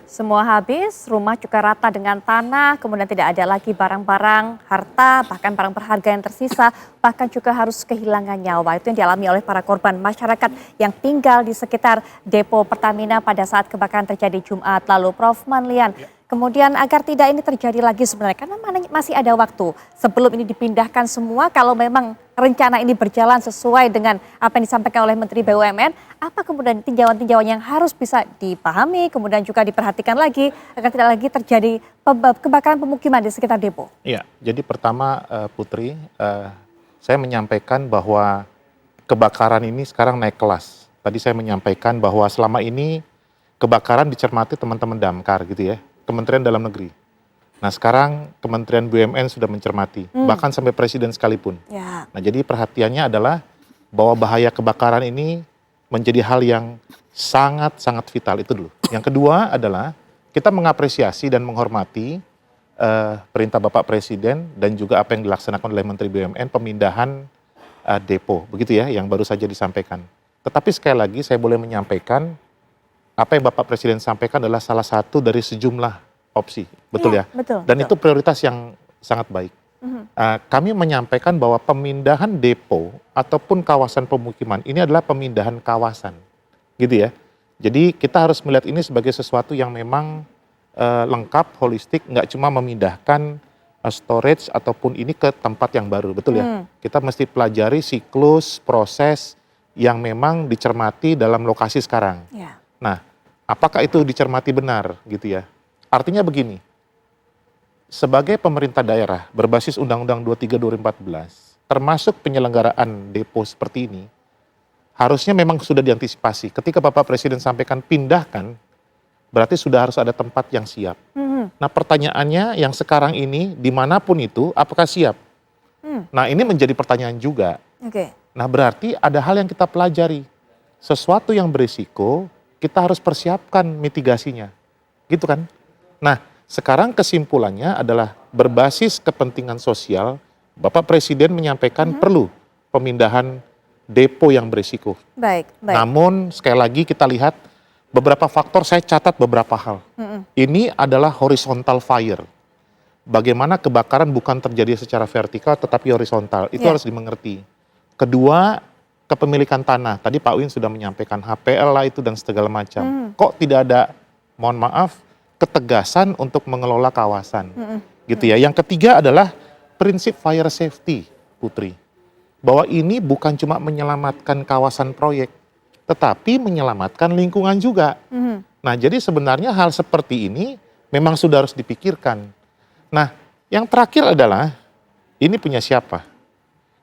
semua habis, rumah juga rata dengan tanah, kemudian tidak ada lagi barang-barang, harta, bahkan barang berharga yang tersisa, bahkan juga harus kehilangan nyawa. Itu yang dialami oleh para korban masyarakat yang tinggal di sekitar depo Pertamina pada saat kebakaran terjadi Jumat lalu. Prof. Manlian, kemudian agar tidak ini terjadi lagi sebenarnya, karena masih ada waktu sebelum ini dipindahkan semua, kalau memang rencana ini berjalan sesuai dengan apa yang disampaikan oleh Menteri BUMN, apa kemudian tinjauan-tinjauan yang harus bisa dipahami, kemudian juga diperhatikan lagi agar tidak lagi terjadi kebakaran pemukiman di sekitar depo? Iya, jadi pertama Putri, saya menyampaikan bahwa kebakaran ini sekarang naik kelas. Tadi saya menyampaikan bahwa selama ini kebakaran dicermati teman-teman Damkar gitu ya, Kementerian Dalam Negeri. Nah sekarang Kementerian BUMN sudah mencermati, bahkan sampai Presiden sekalipun. Ya. Nah jadi perhatiannya adalah bahwa bahaya kebakaran ini menjadi hal yang sangat-sangat vital, itu dulu. Yang kedua adalah kita mengapresiasi dan menghormati perintah Bapak Presiden dan juga apa yang dilaksanakan oleh Menteri BUMN pemindahan depo, begitu ya, yang baru saja disampaikan. Tetapi sekali lagi saya boleh menyampaikan apa yang Bapak Presiden sampaikan adalah salah satu dari sejumlah opsi, betul ya? Betul. Dan itu prioritas yang sangat baik. Kami menyampaikan bahwa pemindahan depo ataupun kawasan pemukiman ini adalah pemindahan kawasan, gitu ya. Jadi kita harus melihat ini sebagai sesuatu yang memang lengkap, holistik, nggak cuma memindahkan storage ataupun ini ke tempat yang baru, betul ya. Kita mesti pelajari siklus, proses yang memang dicermati dalam lokasi sekarang. Ya. Nah, apakah itu dicermati benar, gitu ya? Artinya begini, sebagai pemerintah daerah berbasis Undang-Undang 23 2014, termasuk penyelenggaraan depo seperti ini, harusnya memang sudah diantisipasi. Ketika Bapak Presiden sampaikan pindahkan, berarti sudah harus ada tempat yang siap. Nah pertanyaannya yang sekarang ini, dimanapun itu, apakah siap? Nah ini menjadi pertanyaan juga. Nah berarti ada hal yang kita pelajari. Sesuatu yang berisiko, kita harus persiapkan mitigasinya. Gitu kan? Nah, sekarang kesimpulannya adalah berbasis kepentingan sosial, Bapak Presiden menyampaikan perlu pemindahan depo yang berisiko. Baik. Namun sekali lagi kita lihat beberapa faktor, saya catat beberapa hal. Ini adalah horizontal fire. Bagaimana kebakaran bukan terjadi secara vertikal tetapi horizontal, itu harus dimengerti. Kedua, kepemilikan tanah. Tadi Pak Win sudah menyampaikan HPL lah itu dan segala macam. Kok tidak ada, mohon maaf, ketegasan untuk mengelola kawasan, gitu ya. Yang ketiga adalah prinsip fire safety, Putri, bahwa ini bukan cuma menyelamatkan kawasan proyek, tetapi menyelamatkan lingkungan juga. Nah, jadi sebenarnya hal seperti ini memang sudah harus dipikirkan. Nah, yang terakhir adalah ini punya siapa?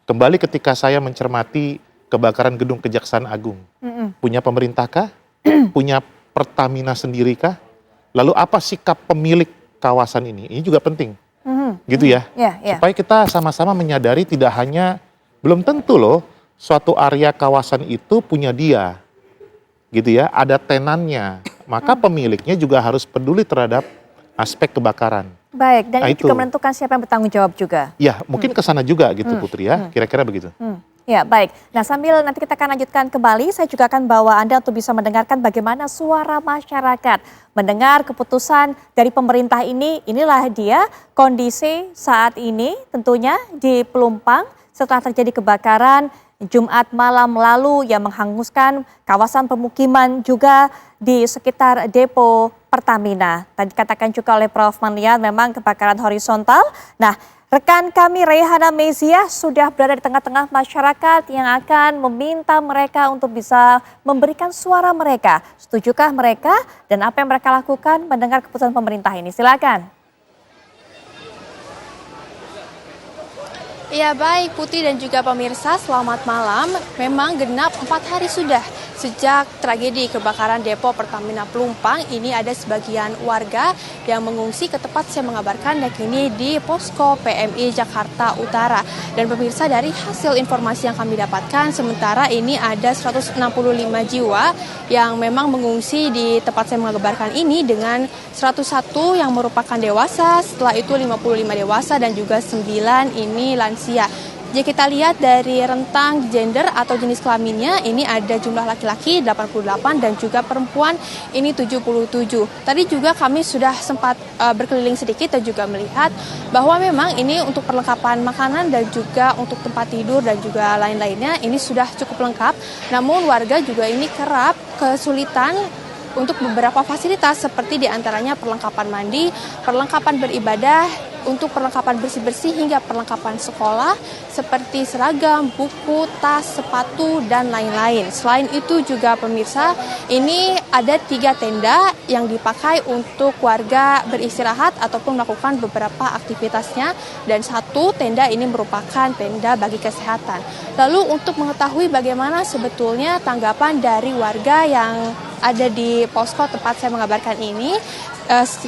Kembali ketika saya mencermati kebakaran gedung Kejaksaan Agung, punya pemerintah kah? Punya Pertamina sendiri kah? Lalu apa sikap pemilik kawasan ini? Ini juga penting, gitu ya. Supaya kita sama-sama menyadari tidak hanya, belum tentu loh suatu area kawasan itu punya dia, gitu ya. Ada tenannya, maka pemiliknya juga harus peduli terhadap aspek kebakaran. Baik, dan Nah, ini juga menentukan siapa yang bertanggung jawab juga. Ya, mungkin ke sana juga gitu Putri ya, kira-kira begitu. Ya, baik. Nah, sambil nanti kita akan lanjutkan kembali, saya juga akan bawa Anda untuk bisa mendengarkan bagaimana suara masyarakat mendengar keputusan dari pemerintah ini. Inilah dia kondisi saat ini tentunya di Pelumpang setelah terjadi kebakaran Jumat malam lalu yang menghanguskan kawasan pemukiman juga di sekitar depo Pertamina. Tadi katakan juga oleh Prof. Manlian memang kebakaran horizontal. Nah, rekan kami Rayhana Mezia sudah berada di tengah-tengah masyarakat yang akan meminta mereka untuk bisa memberikan suara mereka. Setujukah mereka dan apa yang mereka lakukan mendengar keputusan pemerintah ini? Silakan. Ya baik Putri dan juga pemirsa, selamat malam. Memang genap 4 hari sudah sejak tragedi kebakaran depo Pertamina Pelumpang. Ini ada sebagian warga yang mengungsi ke tempat saya mengabarkan, yakni di posko PMI Jakarta Utara. Dan pemirsa, dari hasil informasi yang kami dapatkan, sementara ini ada 165 jiwa yang memang mengungsi di tempat saya mengabarkan ini, dengan 101 yang merupakan dewasa, setelah itu 55 dewasa dan juga 9 ini lansia. Jika kita lihat dari rentang gender atau jenis kelaminnya, ini ada jumlah laki-laki 88 dan juga perempuan ini 77. Tadi juga kami sudah sempat berkeliling sedikit dan juga melihat bahwa memang ini untuk perlengkapan makanan dan juga untuk tempat tidur dan juga lain-lainnya ini sudah cukup lengkap. Namun warga juga ini kerap kesulitan untuk beberapa fasilitas seperti diantaranya perlengkapan mandi, perlengkapan beribadah, untuk perlengkapan bersih-bersih hingga perlengkapan sekolah seperti seragam, buku, tas, sepatu, dan lain-lain. Selain itu juga pemirsa, ini ada 3 tenda yang dipakai untuk warga beristirahat ataupun melakukan beberapa aktivitasnya, dan 1 tenda ini merupakan tenda bagi kesehatan. Lalu untuk mengetahui bagaimana sebetulnya tanggapan dari warga yang ada di posko tempat saya mengabarkan ini,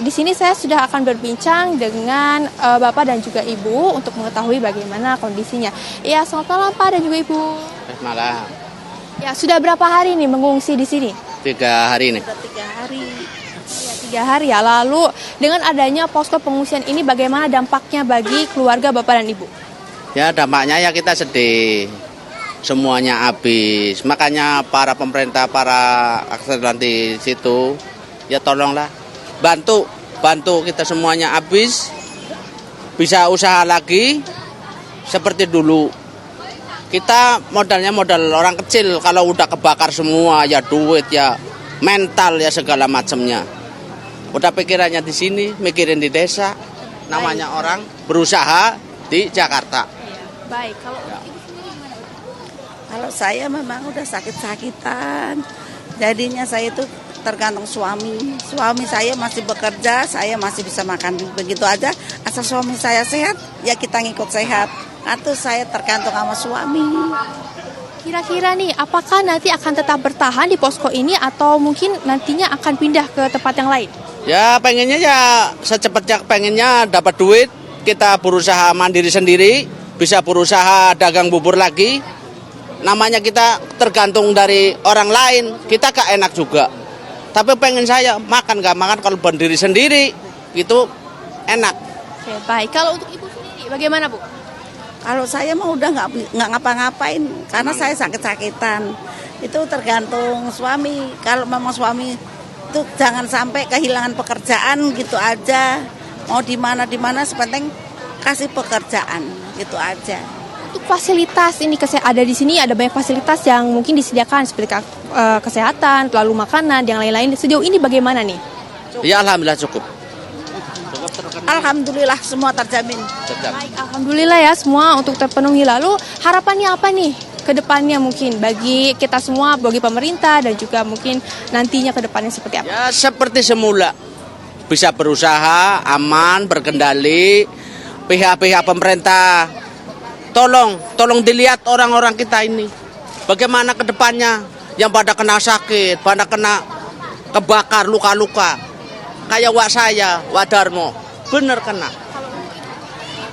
di sini saya sudah akan berbincang dengan Bapak dan juga Ibu untuk mengetahui bagaimana kondisinya. Ya, selamat malam Pak dan juga Ibu. Selamat malam. Ya, sudah berapa hari nih mengungsi di sini? 3 hari nih. Sudah 3 hari. Ya, 3 hari ya. Lalu dengan adanya posko pengungsian ini bagaimana dampaknya bagi keluarga Bapak dan Ibu? Ya dampaknya ya kita sedih. Semuanya habis. Makanya para pemerintah, para aktor di situ, ya tolonglah bantu kita semuanya habis, bisa usaha lagi seperti dulu. Kita modalnya modal orang kecil, kalau udah kebakar semua ya duit ya mental ya segala macamnya. Udah pikirannya di sini, mikirin di desa. Namanya orang berusaha di Jakarta. Baik, kalau Kalau saya memang udah sakit-sakitan, jadinya saya itu tergantung suami. Suami saya masih bekerja, saya masih bisa makan begitu aja. Asal suami saya sehat, ya kita ngikut sehat. Atau saya tergantung sama suami. kira-kira nih, apakah nanti akan tetap bertahan di posko ini atau mungkin nantinya akan pindah ke tempat yang lain? Ya pengennya ya secepatnya pengennya dapat duit, kita berusaha mandiri sendiri, bisa berusaha dagang bubur lagi. Namanya kita tergantung dari orang lain, kita gak enak juga. Tapi pengen saya makan gak makan kalau berdiri sendiri, itu enak. Oke, baik. Kalau untuk Ibu sendiri, bagaimana Bu? Kalau saya mah udah nggak ngapa-ngapain karena saya sakit-sakitan. Itu tergantung suami. Kalau memang suami itu jangan sampai kehilangan pekerjaan gitu aja. Mau di mana sepenting kasih pekerjaan gitu aja. Untuk fasilitas ini ada di sini ada banyak fasilitas yang mungkin disediakan seperti kesehatan, lalu makanan, yang lain-lain. Sejauh ini bagaimana nih? Ya alhamdulillah cukup. Alhamdulillah semua terjamin. Baik, alhamdulillah ya semua untuk terpenuhi. Lalu harapannya apa nih ke depannya mungkin bagi kita semua, bagi pemerintah dan juga mungkin nantinya ke depannya seperti apa? Ya seperti semula, bisa berusaha aman, berkendali. Pihak-pihak pemerintah tolong dilihat orang-orang kita ini bagaimana ke depannya, yang pada kena sakit, pada kena kebakar, luka-luka kayak wak saya, Wak Darmo, bener kena.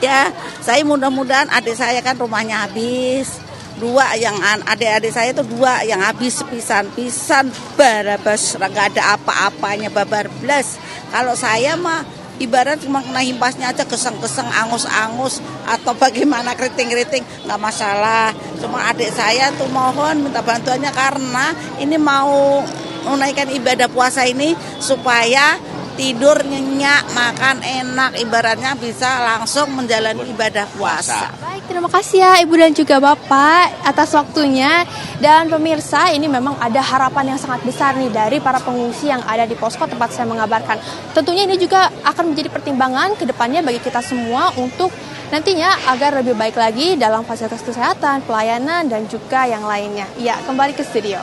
Ya, saya mudah-mudahan adik saya kan rumahnya habis. Adik-adik saya itu 2 yang habis pisan barabas, nggak ada apa-apanya, babar blas. Kalau saya mah ibarat cuma kena himpasnya aja, keseng-keseng, angus-angus atau bagaimana keriting-keriting, nggak masalah. Cuma adik saya tuh mohon minta bantuannya karena ini mau menaikkan ibadah puasa ini supaya tidur nyenyak, makan enak, ibaratnya bisa langsung menjalani ibadah puasa. Baik, terima kasih ya Ibu dan juga Bapak atas waktunya. Dan pemirsa, ini memang ada harapan yang sangat besar nih dari para pengungsi yang ada di posko tempat saya mengabarkan. Tentunya ini juga akan menjadi pertimbangan ke depannya bagi kita semua untuk nantinya agar lebih baik lagi dalam fasilitas kesehatan, pelayanan, dan juga yang lainnya. Ya, kembali ke studio.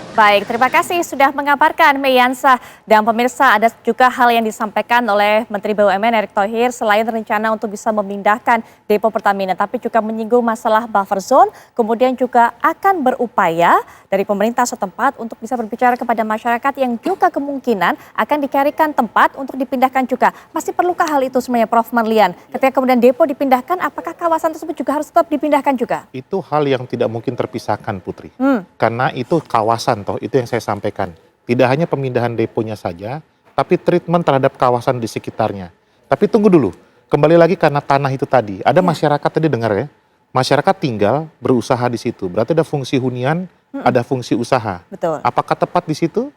Baik, terima kasih sudah mengabarkan Meyansa. Dan pemirsa, ada juga hal yang disampaikan oleh Menteri BUMN Erick Thohir selain rencana untuk bisa memindahkan depo Pertamina, tapi juga menyinggung masalah buffer zone, kemudian juga akan berupaya dari pemerintah setempat untuk bisa berbicara kepada masyarakat yang juga kemungkinan akan dicarikan tempat untuk dipindahkan juga. Masih perlukah hal itu sebenarnya Prof. Marlian? Ketika kemudian depo dipindahkan, apakah kawasan tersebut juga harus tetap dipindahkan juga? Itu hal yang tidak mungkin terpisahkan, Putri. Karena itu kawasan, itu yang saya sampaikan. Tidak hanya pemindahan deponya saja, tapi treatment terhadap kawasan di sekitarnya. Tapi tunggu dulu, kembali lagi karena tanah itu tadi. Ada masyarakat tadi dengar ya, masyarakat tinggal berusaha di situ. Berarti ada fungsi hunian, ada fungsi usaha. Betul. Apakah tepat di situ?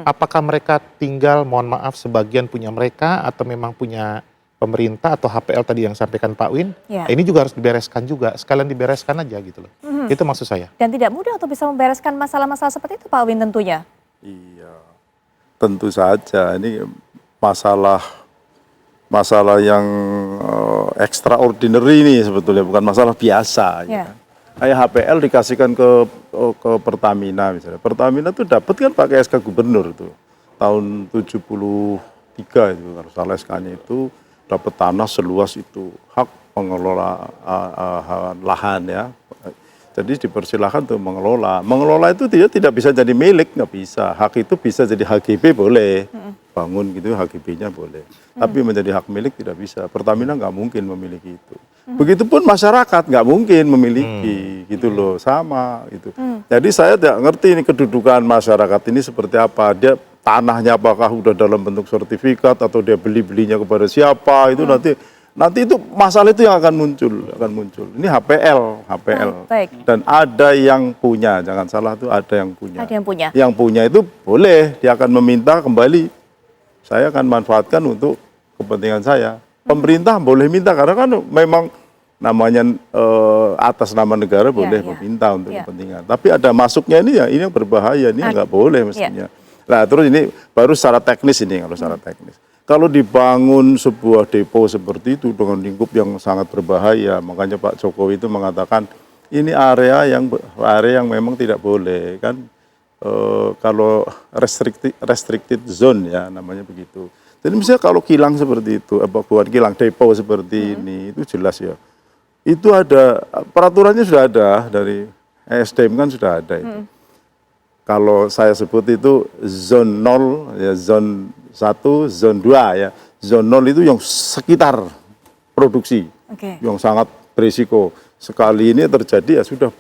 Apakah mereka tinggal, mohon maaf, sebagian punya mereka atau memang punya pemerintah atau HPL tadi yang sampaikan Pak Win? Ya. Ini juga harus dibereskan juga, sekalian dibereskan aja gitu loh. Itu maksud saya. Dan tidak mudah untuk bisa membereskan masalah-masalah seperti itu Pak Win tentunya. Iya, tentu saja ini masalah yang extraordinary ini sebetulnya, bukan masalah biasa. Ya. Kayak HPL dikasihkan ke Pertamina misalnya. Pertamina tuh dapat kan pakai SK gubernur tuh tahun 73 itu kalau salah SK-nya itu dapat tanah seluas itu, hak pengelola lahan ya. Jadi dipersilahkan untuk mengelola. Mengelola itu dia tidak bisa jadi milik, nggak bisa. Hak itu bisa jadi HGB boleh, bangun gitu HGB-nya boleh. Tapi menjadi hak milik tidak bisa. Pertamina nggak mungkin memiliki itu. Begitupun masyarakat nggak mungkin memiliki, gitu loh, sama gitu. Jadi saya tidak ngerti ini kedudukan masyarakat ini seperti apa. Dia tanahnya apakah udah dalam bentuk sertifikat atau dia belinya kepada siapa itu nanti itu masalah itu yang akan muncul. Ini HPL. Baik. Dan ada yang punya, jangan salah tuh ada yang punya. Ada yang punya. Yang punya itu boleh, dia akan meminta kembali. Saya akan manfaatkan untuk kepentingan saya. Pemerintah boleh minta karena kan memang namanya atas nama negara boleh meminta untuk kepentingan. Tapi ada masuknya ini ya, ini yang berbahaya, ini nggak boleh mestinya. Nah terus ini baru secara teknis ini, kalau secara teknis. Kalau dibangun sebuah depo seperti itu dengan lingkup yang sangat berbahaya, makanya Pak Jokowi itu mengatakan ini area yang memang tidak boleh kan, kalau restricted zone ya namanya begitu. Jadi misalnya kalau kilang seperti itu, bukan kilang, depo seperti ini itu jelas ya. Itu ada peraturannya sudah ada dari ESDM kan sudah ada itu. Kalau saya sebut itu zone 0, ya zone 1, zone 2 ya. Zone 0 itu yang sekitar produksi, yang sangat berisiko. Sekali ini terjadi ya sudah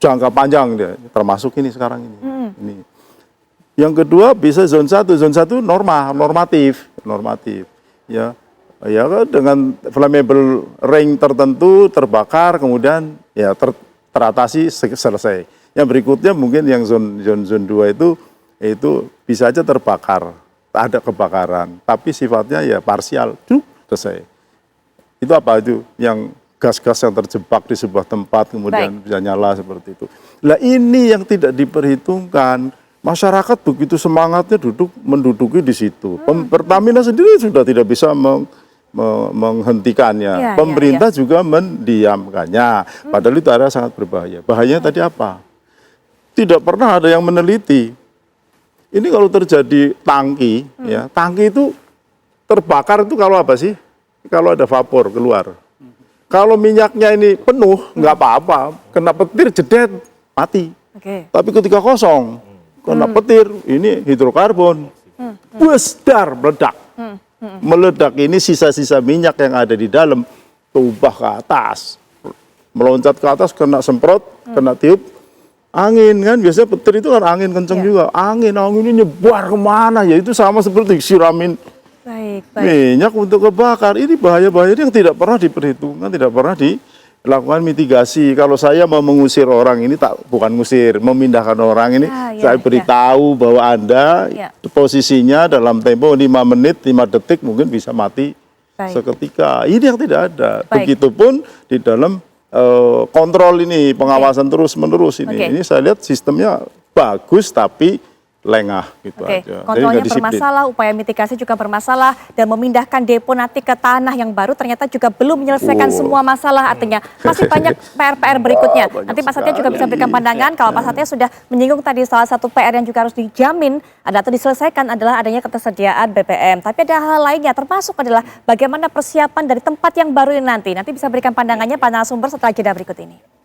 jangka panjang dia, termasuk ini sekarang ini. Ini. Yang kedua bisa zone 1 normatif. Ya. Ya kan dengan flammable ring tertentu terbakar kemudian ya teratasi selesai. Yang berikutnya mungkin yang zone 2 itu bisa aja terbakar, ada kebakaran, tapi sifatnya ya parsial, selesai. Itu apa itu? Yang gas-gas yang terjebak di sebuah tempat kemudian bisa nyala seperti itu. Nah ini yang tidak diperhitungkan. Masyarakat begitu semangatnya menduduki di situ. Pertamina sendiri sudah tidak bisa menghentikannya. Pemerintah juga mendiamkannya. Padahal itu area sangat berbahaya. Bahayanya tadi apa? Tidak pernah ada yang meneliti. Ini kalau terjadi tangki, ya tangki itu terbakar itu kalau apa sih? Kalau ada vapor keluar. Kalau minyaknya ini penuh, nggak apa-apa. Kena petir jedet, mati. Tapi ketika kosong, kena petir, ini hidrokarbon. Besar, meledak. Meledak ini sisa-sisa minyak yang ada di dalam tumpah ke atas. Meloncat ke atas, kena semprot, kena tiup. Angin kan, biasanya petir itu kan angin kenceng juga. Angin ini nyebar kemana ya, itu sama seperti siramin minyak untuk kebakar. Ini bahaya-bahaya yang tidak pernah diperhitungkan, tidak pernah dilakukan mitigasi. Kalau saya mau mengusir orang ini, bukan ngusir, memindahkan orang ini, saya beritahu bahwa Anda posisinya dalam tempo 5 menit, 5 detik mungkin bisa mati seketika. Ini yang tidak ada. Begitupun di dalam kontrol ini, pengawasan terus-menerus ini. Ini saya lihat sistemnya bagus tapi lengah gitu aja. Kontrolnya bermasalah, upaya mitigasi juga bermasalah, dan memindahkan depo nanti ke tanah yang baru ternyata juga belum menyelesaikan semua masalah. Artinya masih banyak PR-PR berikutnya. Nanti Pak Satya juga bisa berikan pandangan. Kalau Pak Satya sudah menyinggung tadi salah satu PR yang juga harus dijamin atau diselesaikan adalah adanya ketersediaan BBM. Tapi ada hal lainnya, termasuk adalah bagaimana persiapan dari tempat yang baru ini nanti. Nanti bisa berikan pandangannya Pak narasumber setelah jeda berikut ini.